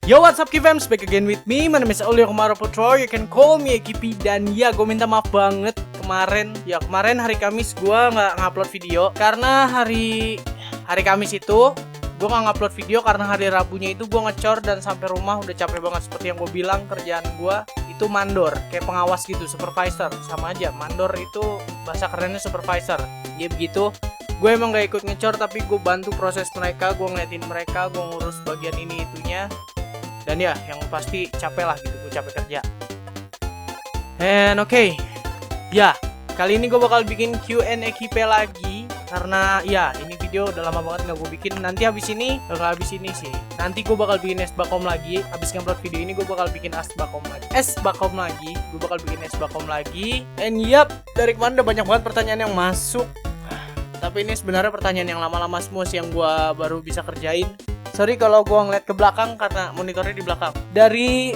Yo, what's up Kivams, back again with me. My name is Olio Komaro Putro, you can call me Ekipi. Dan ya, gue minta maaf banget kemarin hari Kamis gue nggak ngupload video. Karena hari Kamis itu gue nggak ngupload video karena hari Rabunya itu gue ngecor dan sampai rumah udah capek banget. Seperti yang gue bilang, kerjaan gue itu mandor, kayak pengawas gitu, supervisor. Sama aja, mandor itu bahasa kerennya supervisor. Ya begitu. Gue emang gak ikut ngecor, tapi gue bantu proses mereka, gue ngeliatin mereka, gue ngurus bagian ini itunya. Dan ya, yang pasti capek lah gitu, gue capek kerja. And oke, ya, kali ini gue bakal bikin Q&A KP lagi. Karena ya, ini video udah lama banget gak gue bikin. Nanti habis ini, nanti gue bakal bikin Esbakom lagi. Habis ngupload video ini gue bakal bikin Esbakom lagi. Gue bakal bikin Esbakom lagi. And yap, dari kemarin udah banyak banget pertanyaan yang masuk. Tapi ini sebenarnya pertanyaan yang lama-lama semua sih yang gue baru bisa kerjain. Sorry kalau gue ngeliat ke belakang karena monitornya di belakang. Dari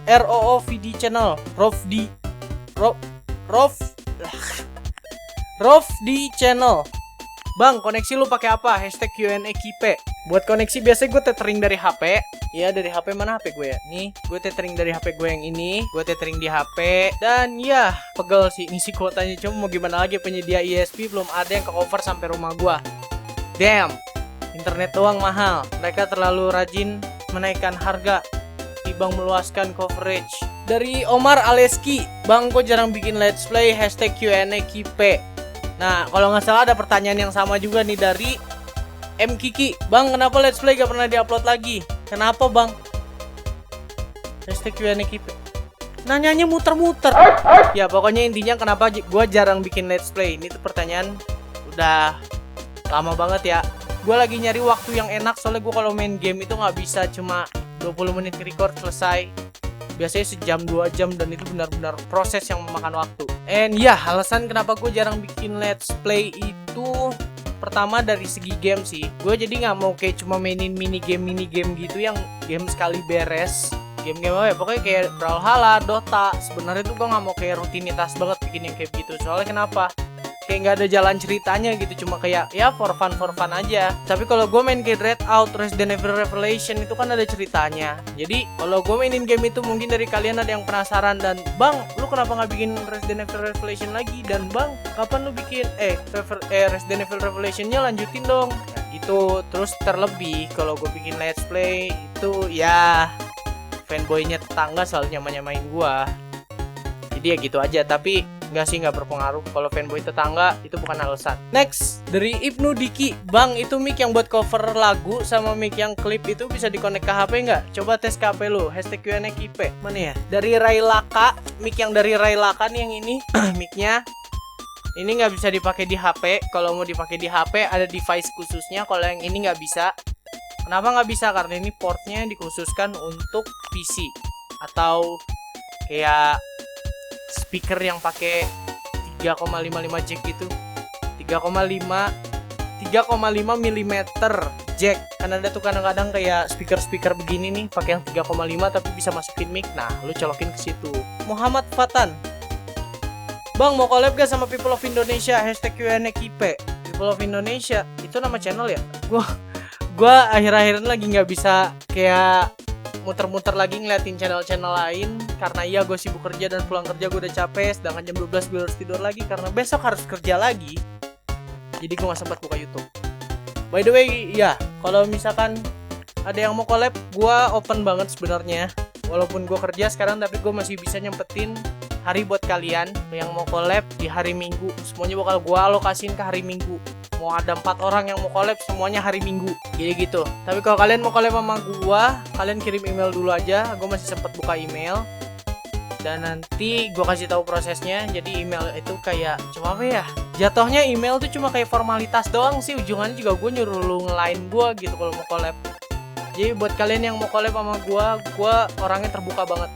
ROOVD channel, Rofdi channel. Bang, koneksi lu pakai apa? Hashtag Q&A KP. Buat koneksi biasanya gue tethering dari HP. Ya, dari HP mana HP gue ya? Nih, gue tethering dari HP gue yang ini. Gue tethering di HP. Dan ya, pegel sih ngisi kuotanya. Cuma mau gimana lagi, penyedia ISP belum ada yang ke-cover sampai rumah gue. Damn, internet doang mahal. Mereka terlalu rajin menaikkan harga, timbang meluaskan coverage. Dari Omar Aleski, Bang, gue jarang bikin let's play. Hashtag Q&A KP. Nah, kalau nggak salah ada pertanyaan yang sama juga nih dari M Kiki. Bang, kenapa let's play gak pernah diupload lagi? Kenapa, Bang? Hashtag Q&A KP. Nanyanya muter-muter. Ya, pokoknya intinya kenapa gue jarang bikin let's play. Ini tuh pertanyaan udah lama banget ya. Gue lagi nyari waktu yang enak, soalnya gue kalau main game itu nggak bisa cuma 20 menit record selesai. Biasanya sejam 2 jam dan itu benar-benar proses yang memakan waktu. And ya, alasan kenapa gue jarang bikin let's play itu pertama dari segi game sih. Gue jadi nggak mau kayak cuma mainin mini game gitu yang game sekali beres. Game-game apa ya? Pokoknya kayak Brawlhalla, Dota. Sebenarnya tuh gue nggak mau kayak rutinitas banget bikin yang kayak gitu. Soalnya kenapa? Kayak nggak ada jalan ceritanya gitu, cuma kayak ya for fun aja. Tapi kalau gue main kayak Redout, Resident Evil Revelation itu kan ada ceritanya. Jadi kalau gue mainin game itu mungkin dari kalian ada yang penasaran dan Bang, lu kenapa nggak bikin Resident Evil Revelation lagi? Dan Bang, kapan lu bikin Resident Evil Revelationnya lanjutin dong? Ya, gitu. Terus terlebih kalau gue bikin let's play itu ya fanboynya tetangga selalu nyamain gue. Jadi ya gitu aja, tapi nggak berpengaruh. Kalau fanboy tetangga itu bukan alasan. Next, dari Ibnu Diki. Bang, itu mic yang buat cover lagu sama mic yang klip itu bisa dikonek ke HP nggak? Coba tes ke HP lu. Hashtag Q&A KP. Mana ya? Dari Railaka. Mic yang dari Railaka nih yang ini. Micnya ini nggak bisa dipakai di HP. Kalau mau dipakai di HP ada device khususnya. Kalau yang ini nggak bisa. Kenapa nggak bisa? Karena ini portnya dikhususkan untuk PC atau kayak speaker yang pakai 3,55 jack gitu. 3,5 mm jack. Kan ada tuh kadang-kadang kayak speaker begini nih pakai yang 3,5 tapi bisa masukin mic. Nah, lu colokin ke situ. Muhammad Fatan. Bang, mau collab gak sama People of Indonesia? Hashtag Q&A KP. People of Indonesia itu nama channel ya? Gua akhir-akhir ini lagi nggak bisa kayak muter-muter lagi ngeliatin channel-channel lain karena iya gue sibuk kerja dan pulang kerja gue udah capek, sedangkan jam 12 gue harus tidur lagi karena besok harus kerja lagi. Jadi gue gak sempat buka YouTube. By the way, ya kalau misalkan ada yang mau collab, gue open banget sebenarnya. Walaupun gue kerja sekarang, tapi gue masih bisa nyempetin hari buat kalian yang mau collab di hari Minggu. Semuanya bakal gue alokasin ke hari Minggu. Mau ada 4 orang yang mau collab, semuanya hari Minggu. Jadi gitu. Tapi kalau kalian mau collab sama gua, kalian kirim email dulu aja. Gua masih sempat buka email. Dan nanti gua kasih tahu prosesnya. Jadi email itu kayak cuma apa ya? Jatuhnya email tuh cuma kayak formalitas doang sih. Ujungannya juga gua nyuruh lu nge-line gua gitu kalau mau collab. Jadi buat kalian yang mau collab sama gua orangnya terbuka banget.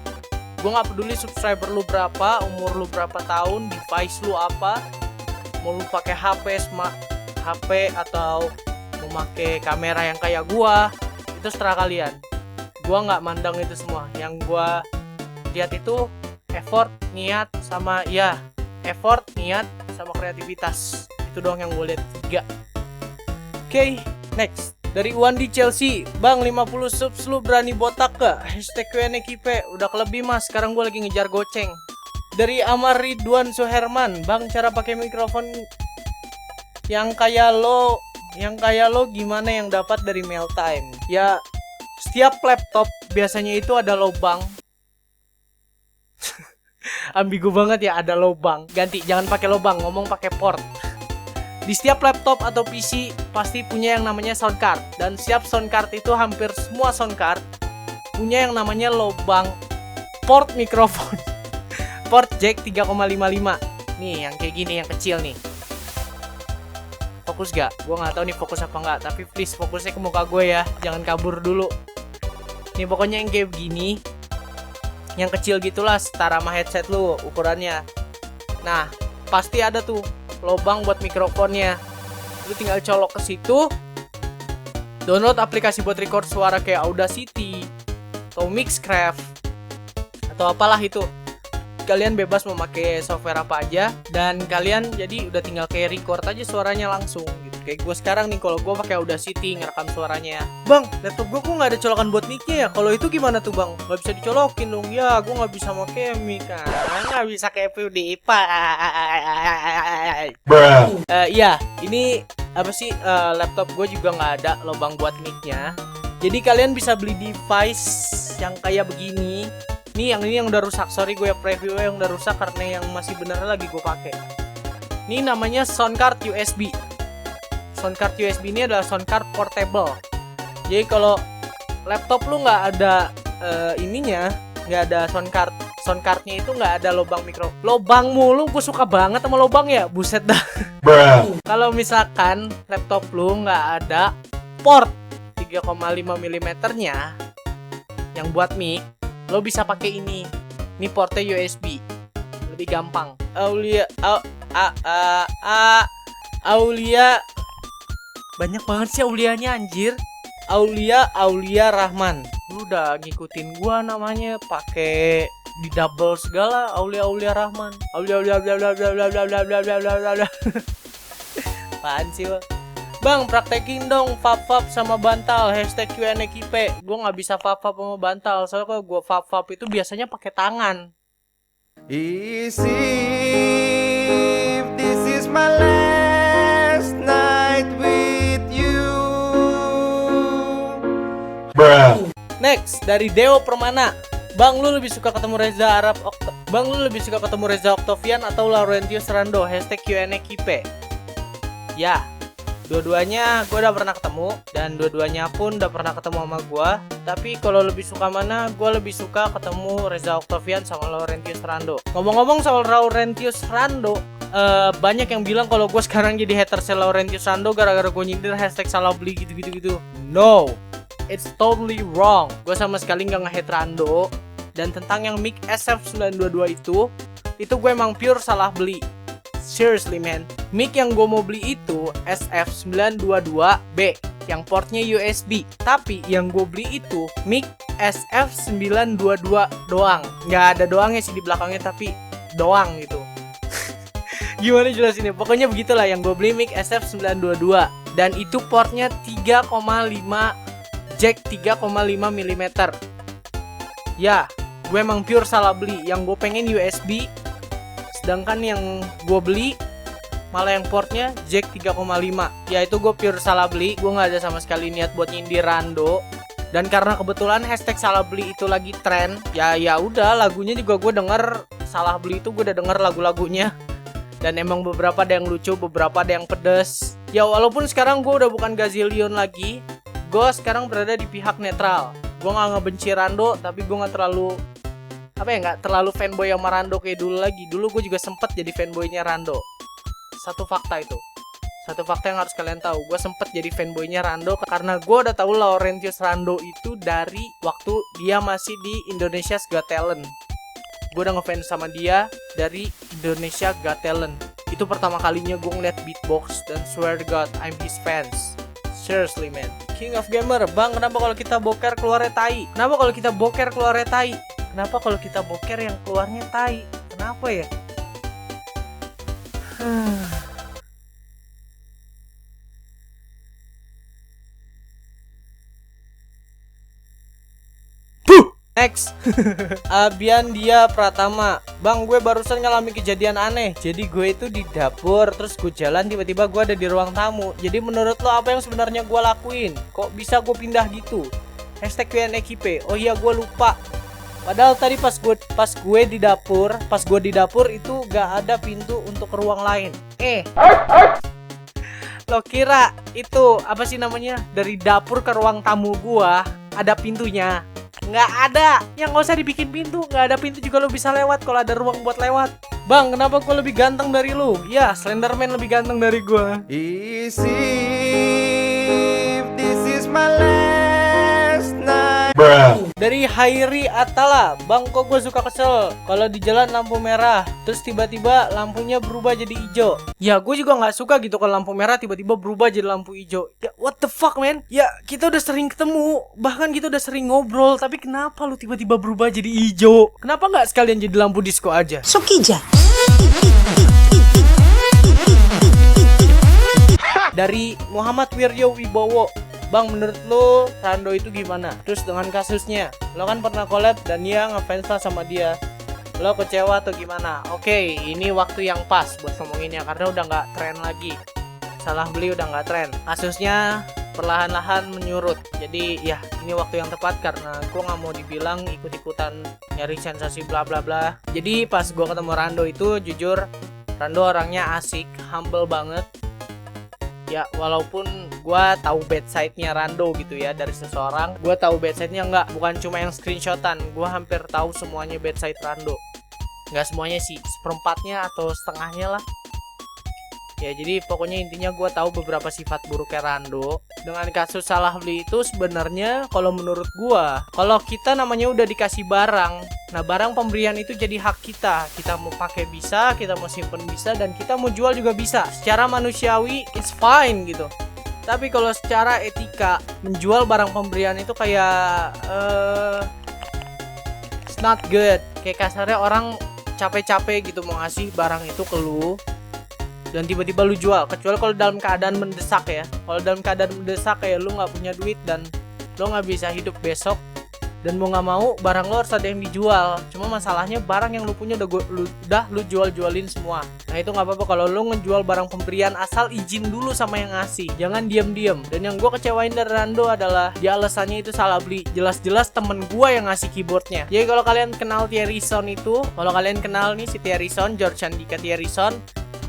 Gua nggak peduli subscriber lu berapa, umur lu berapa tahun, device lu apa, mau lu pakai HP atau memakai kamera yang kayak gua, itu seterah kalian. Gua nggak mandang itu semua. Yang gua lihat itu effort, niat sama kreativitas. Itu doang yang gue lihat 3. Oke, next Dari Wandi Chelsea, Bang 50 subs lu berani botak gak? Hashtag Q&A Kipe, udah kelebih mas, sekarang gue lagi ngejar goceng. Dari Amar Ridwan Suherman, Bang cara pakai mikrofon yang kayak lo gimana yang dapat dari Meltime? Ya, setiap laptop biasanya itu ada lubang. Ambigu banget ya, ada lubang. Ganti, jangan pakai lubang, ngomong pakai port. Di setiap laptop atau PC pasti punya yang namanya sound card. Dan setiap sound card itu hampir semua sound card punya yang namanya lubang port mikrofon. Port jack 3,55. Nih yang kayak gini, yang kecil nih. Fokus gak? Gue gak tahu nih fokus apa enggak. Tapi please fokusnya ke muka gue ya, jangan kabur dulu. Nih pokoknya yang kayak begini, yang kecil gitulah, setara sama headset lu ukurannya. Nah pasti ada tuh lubang buat mikrofonnya. Lu tinggal colok ke situ, download aplikasi buat record suara kayak Audacity atau Mixcraft atau apalah itu. Kalian bebas memakai software apa aja, dan kalian jadi udah tinggal kayak record aja suaranya langsung gitu. Kayak gue sekarang nih, kalau gue pakai Audacity ngerekam suaranya. Bang, laptop gue kok nggak ada colokan buat mic-nya ya? Kalau itu gimana tuh bang? Nggak bisa dicolokin dong? Ya, gue nggak bisa pakai mic kan. Nggak bisa kayak PewDiePie. Iya, ini apa sih? Laptop gue juga nggak ada lubang buat mic-nya. Jadi kalian bisa beli device yang kayak begini. Nih yang ini yang udah rusak, sorry gue preview yang udah rusak karena yang masih bener lagi gue pakai. Ini namanya soundcard USB. Soundcard USB ini adalah soundcard portable. Jadi kalau laptop lu nggak ada ininya, nggak ada soundcardnya itu nggak ada lubang mikro. Lubang mulu, gue suka banget sama lubang ya, buset dah. Kalau misalkan laptop lu nggak ada port 3,5 mm-nya yang buat mic, lo bisa pakai ini. Ini portnya USB. Lebih gampang. Aulia. Banyak banget sih Aulianya anjir. Aulia Rahman. Lu udah ngikutin gua namanya pakai di double segala. Aulia Rahman. Aulia. Apaan sih lo? Bang, praktekin dong fap-fap sama bantal. Hashtag Q&A Kipe. Gue gak bisa fap-fap sama bantal. Soalnya kalau gue fap-fap itu biasanya pakai tangan. If this is my last night with you. Next, dari Deo Permana. Bang, lu lebih suka ketemu Reza Octavian atau Laurentius Rando? Hashtag Q&A Kipe. Ya, dua-duanya gue udah pernah ketemu, dan dua-duanya pun udah pernah ketemu sama gue. Tapi kalau lebih suka mana, gue lebih suka ketemu Reza Octavian sama Laurentius Rando. Ngomong-ngomong soal Laurentius Rando, banyak yang bilang kalau gue sekarang jadi hater Laurentius Rando gara-gara gue nyindir hashtag salah beli gitu. No, it's totally wrong. Gue sama sekali nggak nge-hate Rando. Dan tentang yang mic SF922 itu gue emang pure salah beli. Seriously man, mic yang gue mau beli itu SF922B yang portnya USB. Tapi yang gue beli itu mic SF922 doang. Nggak ada doangnya sih di belakangnya, tapi doang gitu. Gimana jelasinnya? Pokoknya begitulah, yang gue beli mic SF922. Dan itu portnya 3,5 jack 3,5 mm. Ya, gue emang pure salah beli. Yang gue pengen USB, sedangkan yang gue beli malah yang portnya jack 3,5. Ya itu gue pure salah beli. Gue gak ada sama sekali niat buat nyindir Rando. Dan karena kebetulan hashtag salah beli itu lagi tren, ya udah, lagunya juga gue denger. Salah beli itu gue udah denger lagu-lagunya. Dan emang beberapa ada yang lucu, beberapa ada yang pedes. Ya walaupun sekarang gue udah bukan Gazillion lagi, gue sekarang berada di pihak netral. Gue gak ngebenci Rando, tapi gue gak terlalu nggak terlalu fanboy sama Rando kayak dulu lagi. Dulu gue juga sempet jadi fanboynya Rando. Satu fakta yang harus kalian tahu, gue sempet jadi fanboynya Rando karena gue udah tahu Laurentius Rando itu dari waktu dia masih di Indonesia's Got Talent. Gue udah ngefans sama dia dari Indonesia Got Talent. Itu pertama kalinya gue ngeliat beatbox, dan swear to God, I'm his fans. Seriously man. King of Gamer, bang, kenapa kalau kita boker keluarnya tai? Kenapa kalau kita boker yang keluarnya tai? Kenapa ya? Next. Abian Dia Pratama. Bang, gue barusan ngalami kejadian aneh. Jadi gue itu di dapur, terus gue jalan, tiba-tiba gue ada di ruang tamu. Jadi menurut lo apa yang sebenarnya gue lakuin? Kok bisa gue pindah gitu? Hashtag Q&A KIPE. Oh iya, gue lupa. Padahal tadi pas gue di dapur itu gak ada pintu untuk ke ruang lain. Lo kira itu apa sih namanya? Dari dapur ke ruang tamu gua ada pintunya? Nggak ada. Yang nggak usah dibikin pintu, nggak ada pintu juga lo bisa lewat kalau ada ruang buat lewat. Bang, kenapa gua lebih ganteng dari lu? Ya, Slenderman lebih ganteng dari gua. Is if this is my last night. Dari Hairi Atala. Bang, kok gue suka kesel kalau di jalan lampu merah terus tiba-tiba lampunya berubah jadi hijau. Ya, gue juga nggak suka gitu kalau lampu merah tiba-tiba berubah jadi lampu hijau. Ya, what the fuck, man? Ya, kita udah sering ketemu, bahkan kita udah sering ngobrol, tapi kenapa lu tiba-tiba berubah jadi hijau? Kenapa nggak sekalian jadi lampu disco aja? Sukija. Dari Muhammad Wiryo Wibowo. Bang, menurut lo Rando itu gimana? Terus dengan kasusnya, lo kan pernah collab dan dia ngefans lah sama dia. Lo kecewa atau gimana? Oke, ini waktu yang pas buat ngomonginnya karena udah nggak tren lagi. Salah beli udah nggak tren. Kasusnya perlahan-lahan menyurut. Jadi ya ini waktu yang tepat karena gue nggak mau dibilang ikut-ikutan nyari sensasi bla bla bla. Jadi pas gue ketemu Rando itu jujur Rando orangnya asik, humble banget. Ya walaupun gue tahu bad side-nya Rando gitu ya dari seseorang, gue tahu bad side-nya bukan cuma yang screenshotan, gue hampir tahu semuanya bad side Rando. Nggak semuanya sih, seperempatnya atau setengahnya lah. Ya jadi pokoknya intinya gue tahu beberapa sifat buruknya Rando. Dengan kasus salah beli itu sebenarnya kalau menurut gue, kalau kita namanya udah dikasih barang, nah barang pemberian itu jadi hak kita. Kita mau pakai bisa, kita mau simpen bisa, dan kita mau jual juga bisa. Secara manusiawi it's fine gitu. Tapi kalau secara etika menjual barang pemberian itu kayak it's not good. Kayak kasarnya orang capek-capek gitu mau ngasih barang itu ke lu dan tiba-tiba lu jual, kecuali kalau dalam keadaan mendesak ya. Kalau dalam keadaan mendesak kayak lu nggak punya duit dan lu nggak bisa hidup besok dan mau nggak mau barang lu harus ada yang dijual. Cuma masalahnya barang yang lu punya udah lu jual-jualin semua. Nah itu nggak apa-apa kalau lu ngejual barang pemberian, asal izin dulu sama yang ngasih, jangan diam-diam. Dan yang gue kecewain dari Rando adalah dia alasannya itu salah beli. Jelas-jelas temen gue yang ngasih keyboardnya. Jadi kalau kalian kenal Thierry Son itu, kalau kalian kenal nih si Thierry Son, George Andika Thierry Son,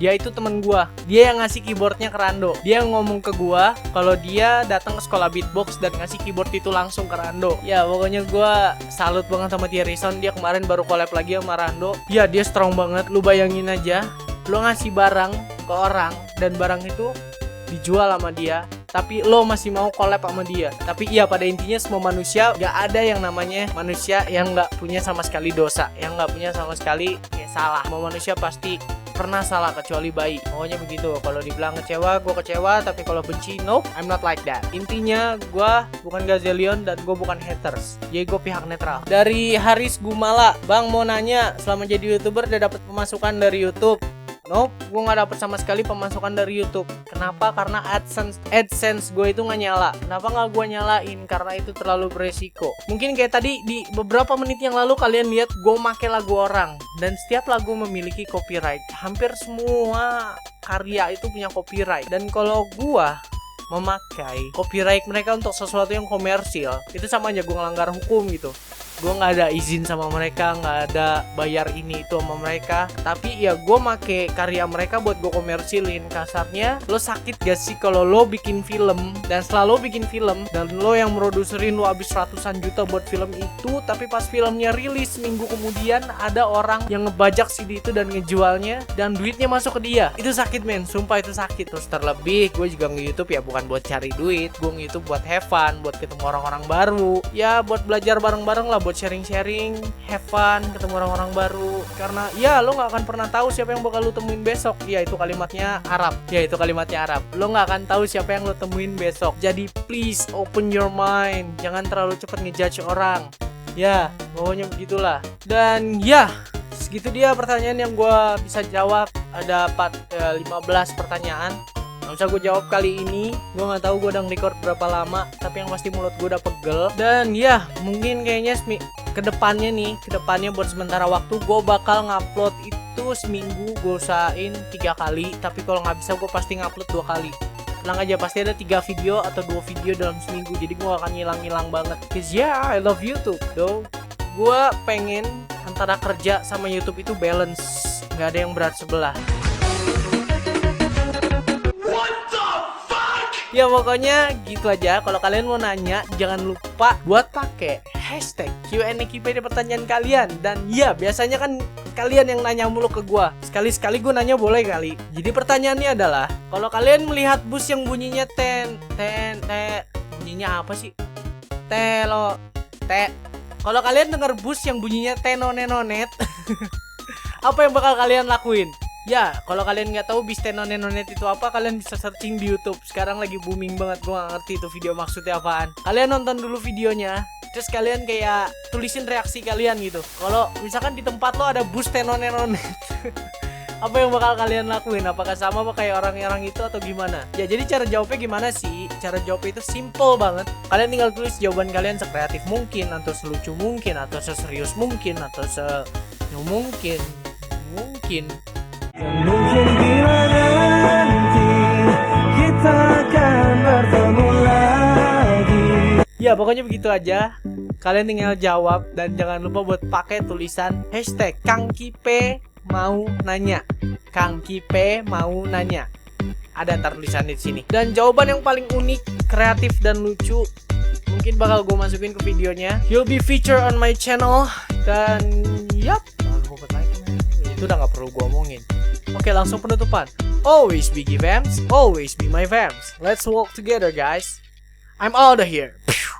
dia itu temen gua. Dia yang ngasih keyboardnya ke Rando. Dia ngomong ke gua kalau dia datang ke sekolah beatbox dan ngasih keyboard itu langsung ke Rando. Ya pokoknya gua salut banget sama Thierry Son. Dia kemarin baru collab lagi sama Rando. Ya dia strong banget. Lu bayangin aja, lu ngasih barang ke orang dan barang itu dijual sama dia, tapi lo masih mau collab sama dia. Tapi iya, pada intinya semua manusia, gak ada yang namanya manusia yang gak punya sama sekali dosa, yang gak punya sama sekali salah. Semua manusia pasti pernah salah kecuali bayi. Pokoknya begitu. Kalau dibilang kecewa, gue kecewa. Tapi kalau benci, nope, I'm not like that. Intinya gue bukan Gazelion dan gue bukan haters. Jadi gue pihak netral. Dari Haris Gumala, Bang mau nanya, selama jadi YouTuber udah dapet pemasukan dari YouTube? Nope, gue gak dapet sama sekali pemasukan dari YouTube. Kenapa? Karena AdSense gue itu gak nyala. Kenapa gak gue nyalain? Karena itu terlalu beresiko. Mungkin kayak tadi di beberapa menit yang lalu kalian lihat gue make lagu orang, dan setiap lagu memiliki copyright. Hampir semua karya itu punya copyright. Dan kalau gue memakai copyright mereka untuk sesuatu yang komersil, itu sama aja gue ngelanggar hukum gitu. Gue gak ada izin sama mereka, gak ada bayar ini itu sama mereka. Tapi ya gue make karya mereka buat gue komersilin. Kasarnya, lo sakit gak sih kalau lo bikin film, dan selalu bikin film, dan lo yang produserin, lo habis ratusan juta buat film itu, tapi pas filmnya rilis seminggu kemudian ada orang yang ngebajak CD itu dan ngejualnya, dan duitnya masuk ke dia. Itu sakit men, sumpah itu sakit. Terus terlebih gue juga nge-YouTube ya bukan buat cari duit, gue nge-YouTube buat have fun, buat ketemu orang-orang baru, ya buat belajar bareng-bareng lah, buat sharing-sharing, have fun, ketemu orang-orang baru. Karena ya lo gak akan pernah tahu siapa yang bakal lo temuin besok. Ya itu kalimatnya Arab. Lo gak akan tahu siapa yang lo temuin besok. Jadi please open your mind, jangan terlalu cepat ngejudge orang. Ya pokoknya begitulah. Dan ya segitu dia pertanyaan yang gue bisa jawab. Ada 15 pertanyaan. Gak usah gue jawab kali ini. Gue gak tahu gue udah nge-record berapa lama, tapi yang pasti mulut gue udah pegel. Dan ya mungkin kayaknya kedepannya buat sementara waktu gue bakal ngupload itu seminggu gue usahain 3 kali. Tapi kalau nggak bisa gue pasti ngupload 2 kali. Tenang aja, pasti ada 3 video atau 2 video dalam seminggu. Jadi gue akan ngilang banget. Cause yeah, I love YouTube though. Gue pengen antara kerja sama YouTube itu balance, nggak ada yang berat sebelah. Ya pokoknya gitu aja. Kalau kalian mau nanya, jangan lupa buat pakai hashtag Q&A-KIPE di pertanyaan kalian. Dan ya biasanya kan kalian yang nanya mulu ke gua. Sekali-sekali gua nanya boleh kali. Jadi pertanyaannya adalah, kalau kalian melihat bus yang bunyinya bunyinya apa sih? Kalau kalian dengar bus yang bunyinya tenonenonet, apa yang bakal kalian lakuin? Ya, kalau kalian nggak tahu bis tenonenonet itu apa, kalian bisa searching di YouTube. Sekarang lagi booming banget, gue nggak ngerti itu video maksudnya apaan. Kalian nonton dulu videonya, terus kalian kayak tulisin reaksi kalian gitu. Kalau misalkan di tempat lo ada bus tenonenonet, apa yang bakal kalian lakuin? Apakah sama apa kayak orang-orang itu atau gimana? Ya, jadi cara jawabnya gimana sih? Cara jawabnya itu simple banget. Kalian tinggal tulis jawaban kalian sekreatif mungkin, atau selucu mungkin, atau seserius mungkin, atau mungkin. Mungkin bila nanti kita akan bertemu lagi. Ya pokoknya begitu aja. Kalian tinggal jawab. Dan jangan lupa buat pakai tulisan hashtag Kang Kipe mau nanya. Kang Kipe mau nanya. Ada ntar tulisan di sini. Dan jawaban yang paling unik, kreatif dan lucu mungkin bakal gue masukin ke videonya. You'll be featured on my channel. Dan yap, itu udah gak perlu gue omongin. Oke, langsung penutupan. Always be Givams, always be my fams. Let's walk together guys. I'm out of here.